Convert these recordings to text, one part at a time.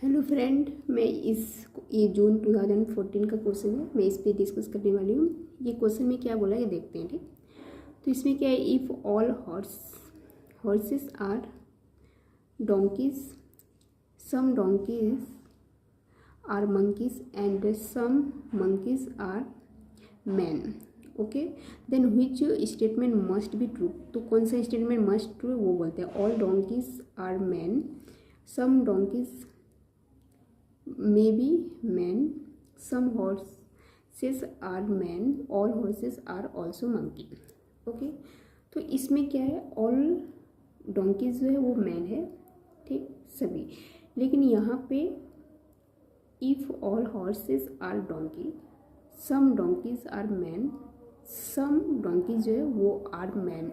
Hello friend, मैं ये जून 2014 का क्वेश्चन है, मैं इस पे डिस्कस करने वाली हूँ। ये क्वेश्चन में क्या बोला है ये देखते हैं। ठीक, तो इसमें क्या है, if all horses are donkeys, some donkeys are monkeys and some monkeys are man, okay, then which statement must be true. तो कौन सा स्टेटमेंट मस्ट ट्रू वो बोलते हैं। All donkeys are man, some donkeys may be men, some horses are men, all horses are also monkey, okay. तो इसमें क्या है, ऑल डोंकीज जो है वो मैन है, ठीक, सभी। लेकिन यहाँ पे if all horses are donkey, some donkeys are man, some donkeys जो है वो आर मैन,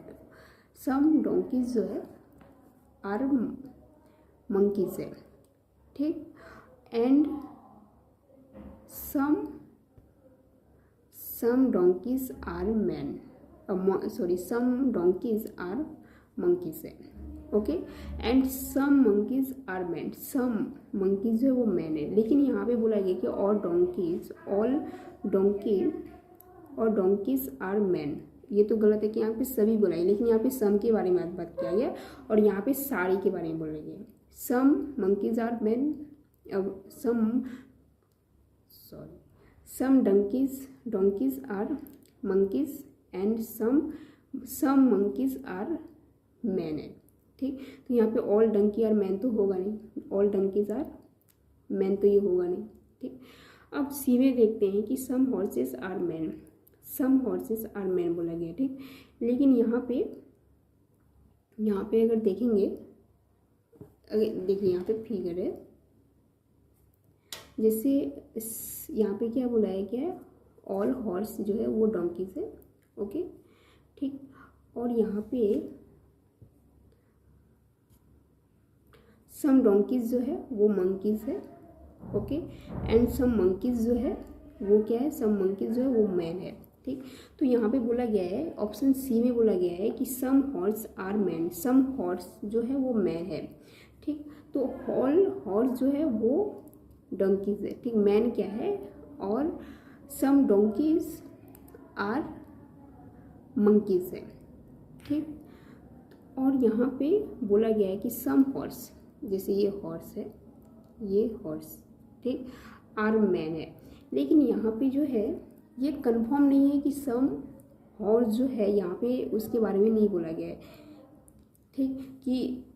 सम डोंकीज जो है आर मंकीज है, ठीक, and some donkeys are men, some donkeys are monkeys है, okay, and some monkeys are men, some monkeys जो है वो मैन है। लेकिन यहाँ पे बोला गया कि all donkeys are men, ये तो गलत है कि यहाँ पे सभी बोला है, लेकिन यहाँ पे सम के बारे में बात किया गया और यहाँ पे सारी के बारे में बोला गया। सम monkeys are men, some donkeys are monkeys and some monkeys are men है, ठीक। तो यहाँ पे all donkey are men तो होगा नहीं, all donkeys are men तो ये होगा नहीं, ठीक। अब सी में देखते हैं कि some horses are men बोला गया, ठीक। लेकिन यहाँ पे अगर देखेंगे, देखिए यहाँ पे फिगर है, जैसे यहाँ पे क्या बोला है, क्या है, ऑल हॉर्स जो है वो डोंकीज है, ओके, ठीक। और यहाँ पे सम डोंकीज जो है वो मंकीज है, ओके, एंड सम मंकीज जो है वो क्या है, सम मंकीज जो है वो मैन है, ठीक। तो यहाँ पे बोला गया है, ऑप्शन सी में बोला गया है कि some horse are man, some horse जो है वो मैन है, ठीक। तो ऑल हॉर्स जो है वो डोंकीज है, ठीक, मैन क्या है, और सम डोंकीज आर मंकीज है, ठीक। और यहाँ पे बोला गया है कि सम हॉर्स, जैसे ये हॉर्स है, ये हॉर्स, ठीक, आर मैन है। लेकिन यहाँ पे जो है ये कंफर्म नहीं है कि सम हॉर्स जो है यहाँ पे उसके बारे में नहीं बोला गया है, ठीक, कि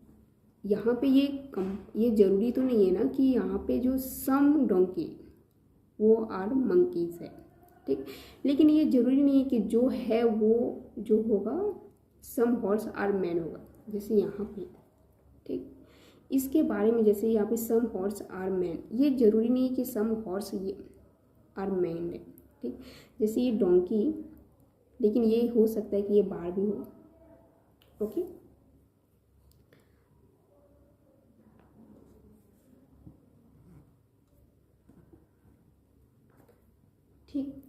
यहाँ पे ये ज़रूरी तो नहीं है ना कि यहाँ पे जो सम डोंकी वो आर मंकीज है, ठीक। लेकिन ये ज़रूरी नहीं है कि जो है वो जो होगा सम हॉर्स आर मैन होगा, जैसे यहाँ पे, ठीक। इसके बारे में जैसे यहाँ पे सम हॉर्स आर मैन, ये ज़रूरी नहीं है कि सम हॉर्स ये आर मैन है, ठीक। जैसे ये डोंकी, लेकिन ये हो सकता है कि ये बार भी हो, ओके। ठीक,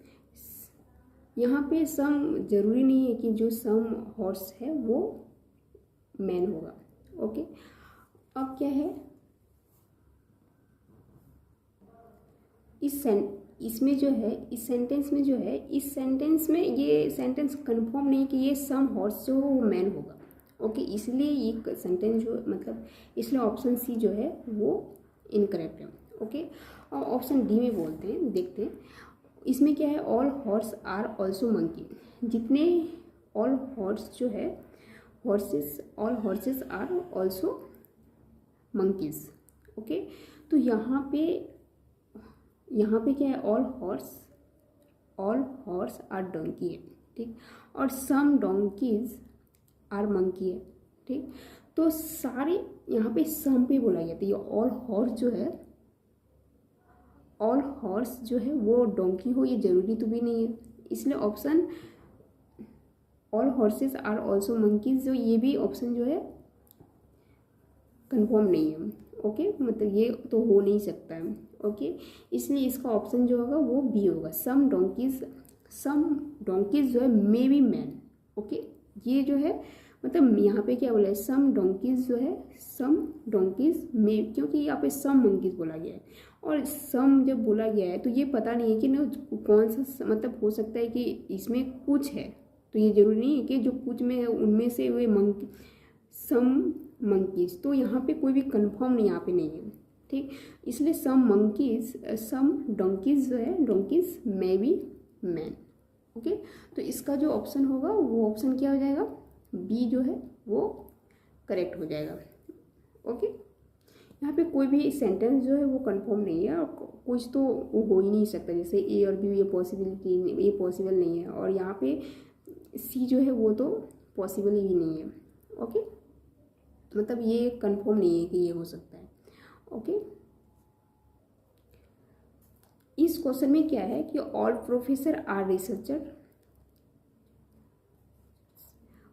यहाँ पे सम जरूरी नहीं है कि जो सम हॉर्स है वो मैन होगा, ओके। अब क्या है, इसमें जो है, इस सेंटेंस में जो है, इस सेंटेंस में ये सेंटेंस कंफर्म नहीं कि ये सम हॉर्स जो हो वो मैन होगा, ओके। इसलिए ये सेंटेंस जो मतलब, इसलिए ऑप्शन सी जो है वो इनकरेक्ट है, ओके। और ऑप्शन डी में बोलते हैं, देखते हैं इसमें क्या है, all horse are also monkey, जितने ऑल हॉर्स जो है all horses are also monkeys, okay. तो यहाँ पे क्या है, ऑल हॉर्स आर डोंकी है, ठीक, और सम डोंकीज आर मंकी है, ठीक। तो सारे यहाँ पे सम पे बोला गया, तो ये ऑल हॉर्स जो है वो डोंकी हो, ये जरूरी तो भी नहीं है, इसलिए option all horses are also monkeys जो ये भी ऑप्शन जो है कंफर्म नहीं है, ओके, मतलब ये तो हो नहीं सकता है, ओके। इसलिए इसका ऑप्शन जो होगा वो बी होगा, सम डोंकीज जो है मे बी मैन, ओके। ये जो है मतलब यहाँ पे क्या बोला है, सम डोंकीज जो है, सम डोंकीज में, क्योंकि यहाँ पे सम मंकीज बोला गया है और सम जब बोला गया है तो ये पता नहीं है कि ना कौन सा, मतलब हो सकता है कि इसमें कुछ है, तो ये जरूरी नहीं है कि जो कुछ में है उनमें से वे मंकी, सम मंकीज, तो यहाँ पे कोई भी कंफर्म नहीं यहाँ पे नहीं है, ठीक। इसलिए सम मंकीज, सम डोंकीज जो है, donkey's may be man, okay. तो इसका जो ऑप्शन होगा वो ऑप्शन क्या हो जाएगा, बी जो है वो करेक्ट हो जाएगा, ओके। यहाँ पे कोई भी सेंटेंस जो है वो कंफर्म नहीं है और कुछ तो वो हो ही नहीं सकता, जैसे ए और बी ये पॉसिबिलिटी, ये पॉसिबल नहीं है, और यहाँ पे सी जो है वो तो पॉसिबल ही नहीं है, ओके। मतलब ये कंफर्म नहीं है कि ये हो सकता है, ओके। इस क्वेश्चन में क्या है कि all professor are researcher,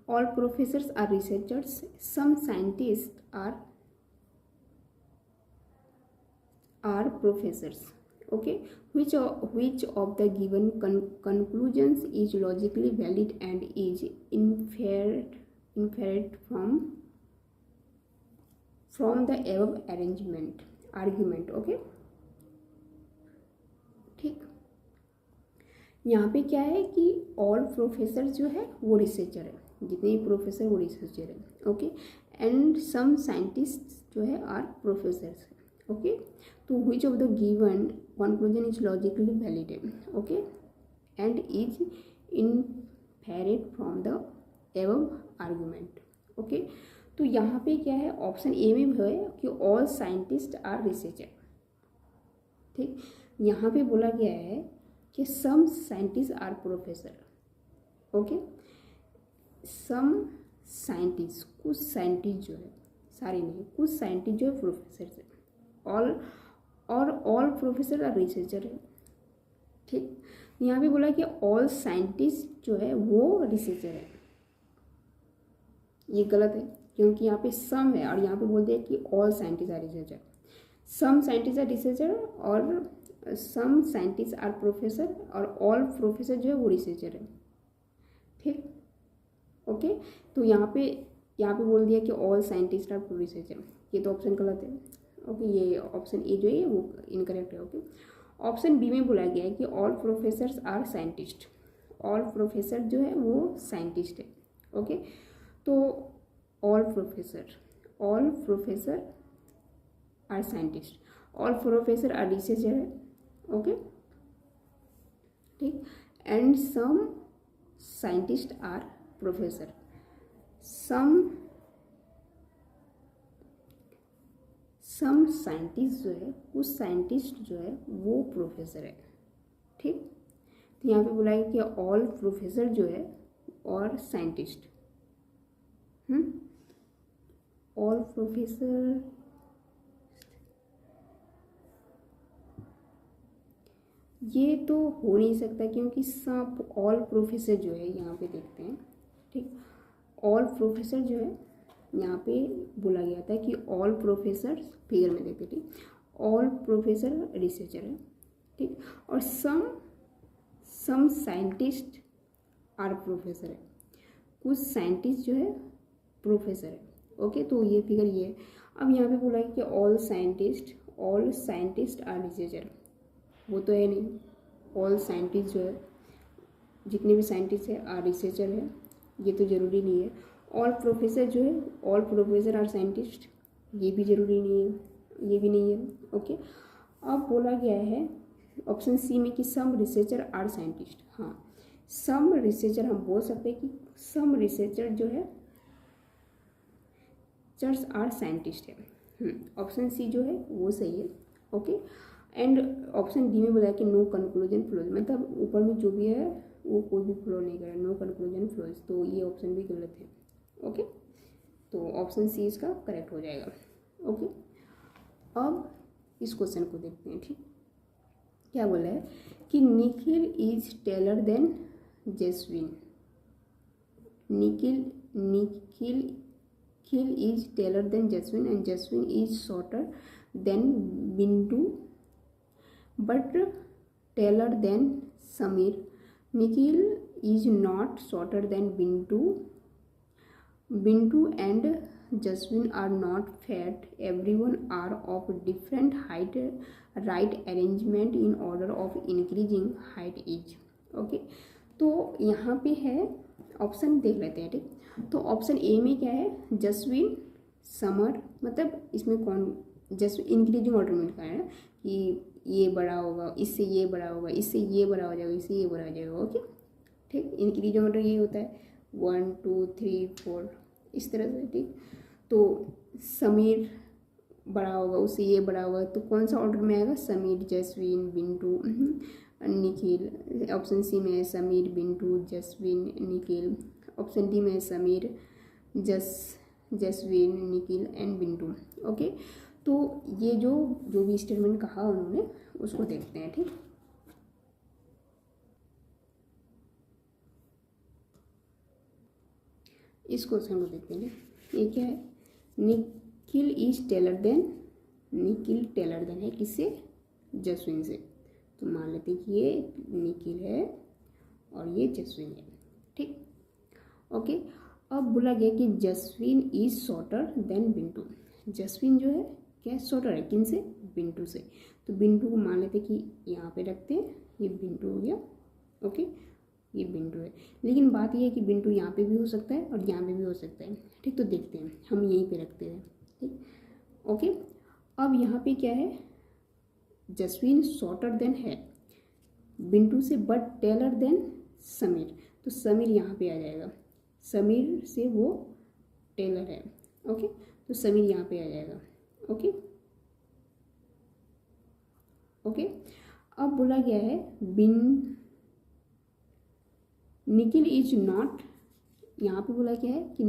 all professors are researchers, some scientists are professors, okay. Which of the given conclusions is logically valid and is inferred from the above argument, okay, ठीक। यहाँ पे क्या है कि ऑल प्रोफेसर जो है वो researcher है, जितने भी प्रोफेसर वो रिसर्चर है, ओके। एंड सम साइंटिस्ट जो है आर प्रोफेसर्स, ओके। तो which of the given conclusion is logically valid है, okay, and is inferred from the above argument, okay. तो यहाँ पे क्या है, ऑप्शन ए में है कि ऑल साइंटिस्ट आर रिसर्चर, ठीक। यहाँ पे बोला गया है कि some scientist are professor, okay. Some scientist, कुछ साइंटिस्ट जो है, सारे नहीं, कुछ साइंटिस्ट जो है प्रोफेसर है, ऑल प्रोफेसर आर रिसर्चर है, ठीक। यहाँ पे बोला कि ऑल साइंटिस्ट जो है वो रिसर्चर है, ये गलत है क्योंकि यहाँ पे सम है और यहाँ पे बोल दिया कि all scientist are researcher, some scientist are researcher और सम साइंटिस्ट आर प्रोफेसर और ऑल प्रोफेसर जो है वो रिसर्चर है, ठीक, ओके। तो यहाँ पे बोल दिया कि ऑल साइंटिस्ट आर रिसर्चर, ये तो ऑप्शन गलत है, ओके। ये ऑप्शन ए जो है वो इनकरेक्ट है, ओके। ऑप्शन बी में बोला गया है कि all professors are scientist, all professor जो है वो साइंटिस्ट है, ओके। तो all professor are scientist, all professor are researcher है, ओके, ठीक। And some scientist are professor, some scientist जो है, कुछ साइंटिस्ट जो है वो प्रोफेसर है, ठीक। तो यहाँ पे बोला है कि ऑल प्रोफेसर जो है और साइंटिस्ट, ऑल प्रोफेसर, ये तो हो नहीं सकता क्योंकि सब ऑल प्रोफेसर जो है, यहाँ पे देखते हैं, ठीक। ऑल प्रोफेसर जो है यहाँ पे बोला गया था कि ऑल प्रोफेसर, फिगर में देखते, ठीक, ऑल प्रोफेसर रिसर्चर है, ठीक। और सम साइंटिस्ट आर प्रोफेसर है, कुछ साइंटिस्ट जो है प्रोफेसर है, ओके। तो ये फिगर ये है। अब यहाँ पे बोला है कि ऑल साइंटिस्ट आर रिसर्चर, वो तो है नहीं, ऑल साइंटिस्ट जो है, जितने भी साइंटिस्ट है आर रिसर्चर है, ये तो ज़रूरी नहीं है। ऑल प्रोफेसर जो है, ऑल प्रोफेसर आर साइंटिस्ट, ये भी ज़रूरी नहीं है, ये भी नहीं है, ओके। अब बोला गया है ऑप्शन सी में कि सम रिसर्चर आर साइंटिस्ट, हाँ, सम रिसर्चर हम बोल सकते हैं कि सम रिसर्चर जो है चर्स आर साइंटिस्ट है, ऑप्शन सी जो है वो सही है, ओके। एंड ऑप्शन डी में बोला है कि नो कंक्लूजन फ्लोज, मतलब ऊपर में जो भी है वो कोई भी फ्लो नहीं करे, नो कंक्लूजन फ्लोज, तो ये ऑप्शन भी गलत है, ओके। तो ऑप्शन सी इसका करेक्ट हो जाएगा, ओके। अब इस क्वेश्चन को देखते हैं, ठीक। क्या बोला है कि Nikhil is taller than Jaswin, Nikhil is taller than Jasmine and Jasmine is shorter than Bintu but taller than Samir. Nikhil is not shorter than Bintu Bintu and Jaswin are not fat, everyone are of different height, right arrangement in order of increasing height is. Okay, तो यहाँ पे है option देख लेते हैं। ठीक, तो option A में क्या है, जसविन, समर, मतलब इसमें कौन, जसविन इंक्रीजिंग ऑर्डर में लिखा है ना कि ये बड़ा होगा, इससे ये बड़ा होगा, इससे ये बड़ा हो जाएगा, इससे ये बड़ा हो जाएगा। ओके, ठीक, इंक्रीजिंग ऑर्डर ये होता है 1 2 3 4 इस तरह से। ठीक, तो समीर बड़ा होगा, उससे ये बड़ा होगा, तो कौन सा ऑर्डर में आएगा, समीर, जसविन, बिंटू, निखिल। ऑप्शन सी में है समीर, बिंटू, जसविन, निखिल। ऑप्शन डी में है समीर, जसविन, निखिल एंड बिंटू। ओके, तो ये जो भी स्टेटमेंट कहा उन्होंने उसको देखते हैं। ठीक, इस क्वेश्चन को देखते हैं। ये क्या है, Nikhil is taller than, Nikhil taller than है किससे, जसविन से। तो मान लेते हैं कि ये निखिल है और ये जसविन है। ठीक, ओके, अब बोला गया कि Jaswin is shorter than Bintu. Jaswin जो है क्या शॉर्टर है, किन से, बिंटू से। तो बिंटू को मान लेते कि यहाँ पे रखते हैं, ये बिंटू हो गया। ओके, ये बिंटू है, लेकिन बात ये है कि बिंटू यहाँ पे भी हो सकता है और यहाँ पे भी हो सकता है। ठीक, तो देखते हैं, हम यहीं पे रखते हैं। ठीक, ओके, अब यहाँ पे क्या है, जसविन शॉर्टर देन है बिंटू से बट टेलर देन समीर। तो समीर यहाँ पे आ जाएगा, समीर से वो टेलर है। ओके, तो समीर यहाँ पे आ जाएगा। ओके, ओके, अब बोला गया है निखिल इज नॉट, यहाँ पे बोला क्या है कि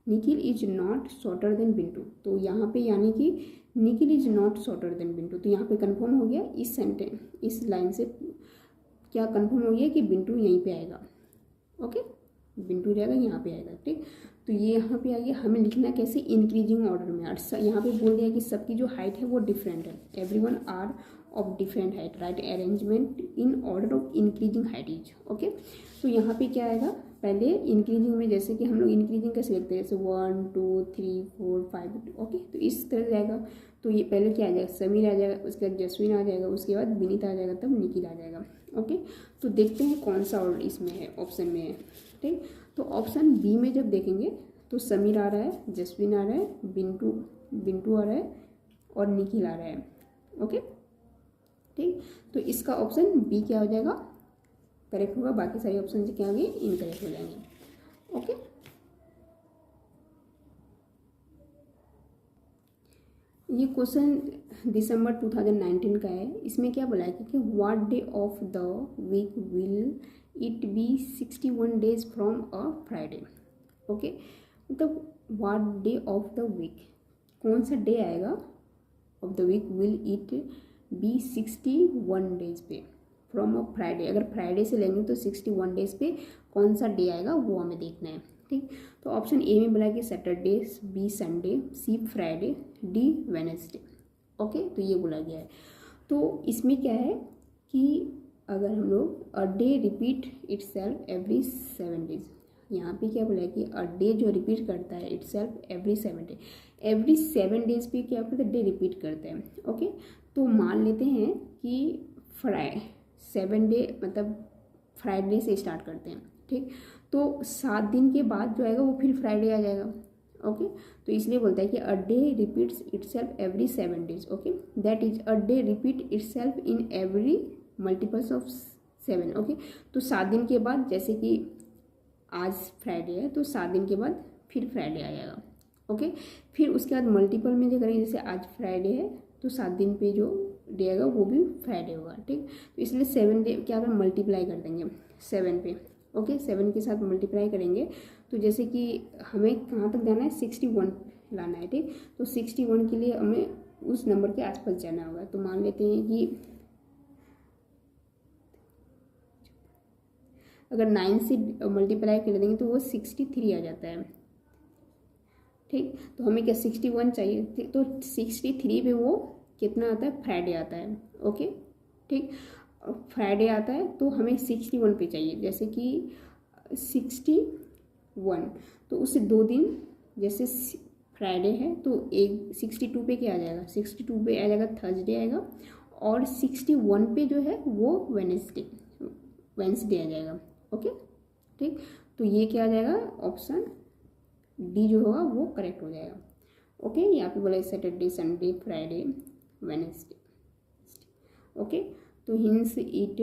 Nikhil is not shorter than Bintu. तो यहाँ पे यानी कि Nikhil is not shorter than Bintu, तो यहाँ पे कंफर्म हो गया, इस सेंटेंस, इस लाइन से क्या कंफर्म हो गया कि बिंटू यहीं पे आएगा। ओके, बिंटू जाएगा यहाँ पे आएगा। ठीक, तो ये यहाँ पे आ गया। हमें लिखना कैसे, इंक्रीजिंग ऑर्डर में। और यहाँ पे बोल दिया कि सबकी जो हाइट है वो डिफरेंट है, everyone are of different height, right arrangement in order of increasing height is. Okay, तो यहाँ पे क्या आएगा, पहले इंक्रीजिंग में जैसे कि हम लोग इंक्रीजिंग कैसे लिखते हैं, जैसे 1 2 3 4 5। ओके, तो इस तरह जाएगा। तो ये पहले क्या आ जाएगा, समीर आ जाएगा, उसके बाद जसविन आ जाएगा, उसके बाद विनीता आ जाएगा, तब निखिल आ जाएगा। ओके, तो देखते हैं कौन सा ऑर्डर इसमें है, ऑप्शन में है। ठीक, तो ऑप्शन बी में जब देखेंगे तो समीर आ रहा है, जसविन आ रहा है, बिंटू आ रहा है और निखिल आ रहा है। ओके, ठीक, तो इसका ऑप्शन बी क्या हो जाएगा, करेक्ट होगा। बाकी सारे ऑप्शन क्या होंगे, इनकरेक्ट हो जाएंगे। ओके, ये क्वेश्चन दिसंबर 2019 का है। इसमें क्या बोला है कि what day of the week will it be 61 days from a Friday. Okay, मतलब what day of the week, कौन सा डे आएगा of the week will it be 61 days पे फ्रॉम अ फ्राइडे। अगर फ्राइडे से लेंगे तो 61 डेज पे कौन सा डे आएगा वो हमें देखना है। ठीक, तो ऑप्शन ए में बोला कि सैटरडे, बी संडे, सी फ्राइडे, डी वेडनेसडे। ओके, तो ये बोला गया है। तो इसमें क्या है कि अगर हम लोग a day repeat itself every 7 days, यहाँ पे क्या बोला है कि अ डे जो रिपीट करता है itself every 7 day, every 7 days पे क्या करता है, डे रिपीट करते हैं। ओके, तो मान लेते हैं कि 7 डे मतलब फ्राइडे से स्टार्ट करते हैं। ठीक, तो 7 दिन के बाद जो आएगा वो फिर फ्राइडे आ जाएगा। ओके, तो इसलिए बोलता है कि a day repeats itself every 7 days. Okay, that is a day repeat itself in every multiples of 7। Okay, तो 7 दिन के बाद, जैसे कि आज फ्राइडे है तो 7 दिन के बाद फिर फ्राइडे आ जाएगा। ओके, फिर उसके बाद मल्टीपल में जो करेंगे, जैसे आज फ्राइडे है तो 7 दिन पे जो डे आएगा वो भी फ्राइडे होगा। ठीक, तो इसलिए 7 डे क्या हम मल्टीप्लाई कर देंगे 7 पे। ओके, 7 के साथ मल्टीप्लाई करेंगे तो जैसे कि हमें कहाँ तक जाना है, 61 लाना है। ठीक, तो 61 के लिए हमें उस नंबर के आसपास जाना होगा। तो मान लेते हैं कि अगर 9 से मल्टीप्लाई कर देंगे तो वो 63 आ जाता है। ठीक, तो हमें क्या 61 चाहिए, तो 63 पे वो कितना आता है, फ्राइडे आता है। ओके, ठीक, फ्राइडे आता है तो हमें 61 पे चाहिए, जैसे कि 60 1, तो उससे 2 दिन, जैसे फ्राइडे है तो एक 62 पे क्या आ जाएगा, 62 पे आ जाएगा थर्सडे आएगा, और 61 पे जो है वो वेंसडे आ जाएगा। ओके ठीक, तो ये क्या आ जाएगा, ऑप्शन डी जो होगा वो करेक्ट हो जाएगा। ओके, यहाँ पे बोला Saturday Sunday Friday Wednesday. Okay, तो hence it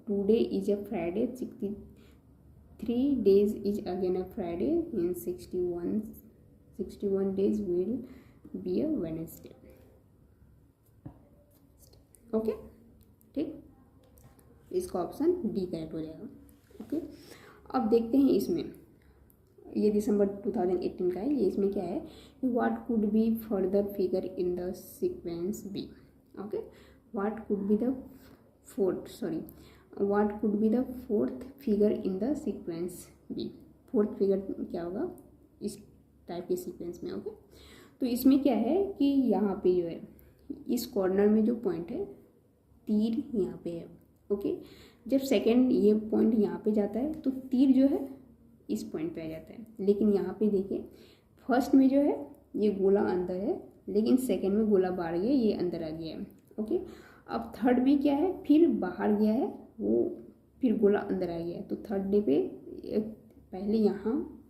today is a Friday, 63 days is again a Friday, in 61 days will be a Wednesday। Okay ठीक, इसका ऑप्शन डी करेक्ट हो जाएगा। ओके, अब देखते हैं इसमें, ये दिसंबर 2018 का है, ये इसमें क्या है, what could be further figure in the sequence be. Okay, what could be the fourth figure in the sequence be. Fourth figure क्या होगा इस टाइप के सीक्वेंस में। ओके, तो इसमें क्या है कि यहाँ पे जो है इस कॉर्नर में जो पॉइंट है, तीर यहाँ पे है। ओके, जब सेकंड ये पॉइंट यहाँ पे जाता है तो तीर जो है इस पॉइंट पे आ जाता है, लेकिन यहाँ पे देखिए फर्स्ट में जो है ये गोला अंदर है, लेकिन सेकंड में गोला बाहर गया, ये अंदर आ गया है। ओके, अब थर्ड में क्या है, फिर बाहर गया है वो, फिर गोला अंदर आ गया है, तो थर्ड डे पे पहले यहाँ,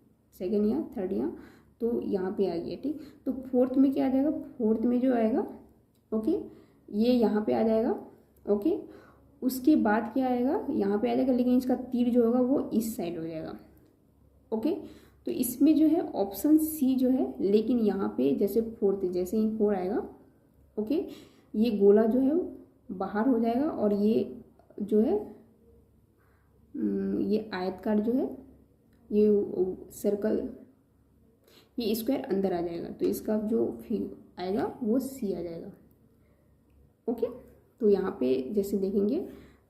सेकंड यहाँ, थर्ड यहाँ, तो यहाँ पे आ गया। ठीक, तो फोर्थ में क्या आ जाएगा, फोर्थ में जो आएगा, ओके, ये यहाँ पे आ जाएगा। ओके, उसके बाद क्या आएगा, यहाँ पे आ जाएगा, लेकिन इसका तीर जो होगा वो इस साइड हो जाएगा। ओके, तो इसमें जो है ऑप्शन सी जो है, लेकिन यहाँ पे जैसे फोर्थ, जैसे ही 4 आएगा, ओके, ये गोला जो है बाहर हो जाएगा, और ये जो है ये आयतकार जो है, ये सर्कल, ये स्क्वायर अंदर आ जाएगा, तो इसका जो आएगा वो सी आ जाएगा। ओके, तो यहाँ पे जैसे देखेंगे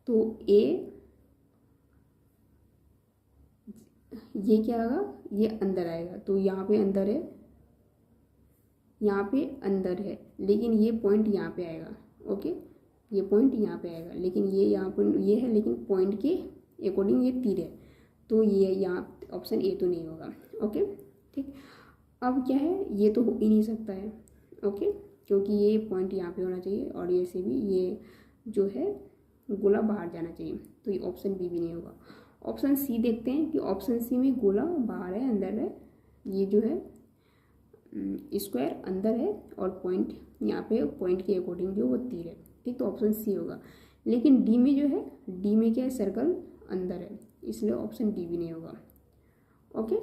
तो ए, ये क्या होगा, ये अंदर आएगा, तो यहाँ पे अंदर है, यहाँ पे अंदर है, लेकिन ये पॉइंट यहाँ पे आएगा। ओके, ये पॉइंट यहाँ पे आएगा, लेकिन ये यहाँ पर ये है, लेकिन पॉइंट के अकॉर्डिंग ये तीर है, तो ये यहाँ ऑप्शन ए तो नहीं होगा। ओके ठीक, अब क्या है, ये तो हो ही नहीं सकता है। ओके, क्योंकि ये पॉइंट यहाँ पे होना चाहिए, और ये से भी ये जो है गोला बाहर जाना चाहिए, तो ये ऑप्शन बी भी नहीं होगा। ऑप्शन सी देखते हैं कि ऑप्शन सी में गोला बाहर है, अंदर है, ये जो है स्क्वायर अंदर है, और पॉइंट यहाँ पे पॉइंट के अकॉर्डिंग जो वो तीर है। ठीक, तो ऑप्शन सी होगा। लेकिन डी में जो है, डी में क्या है, सर्कल अंदर है, इसलिए ऑप्शन डी भी नहीं होगा। ओके।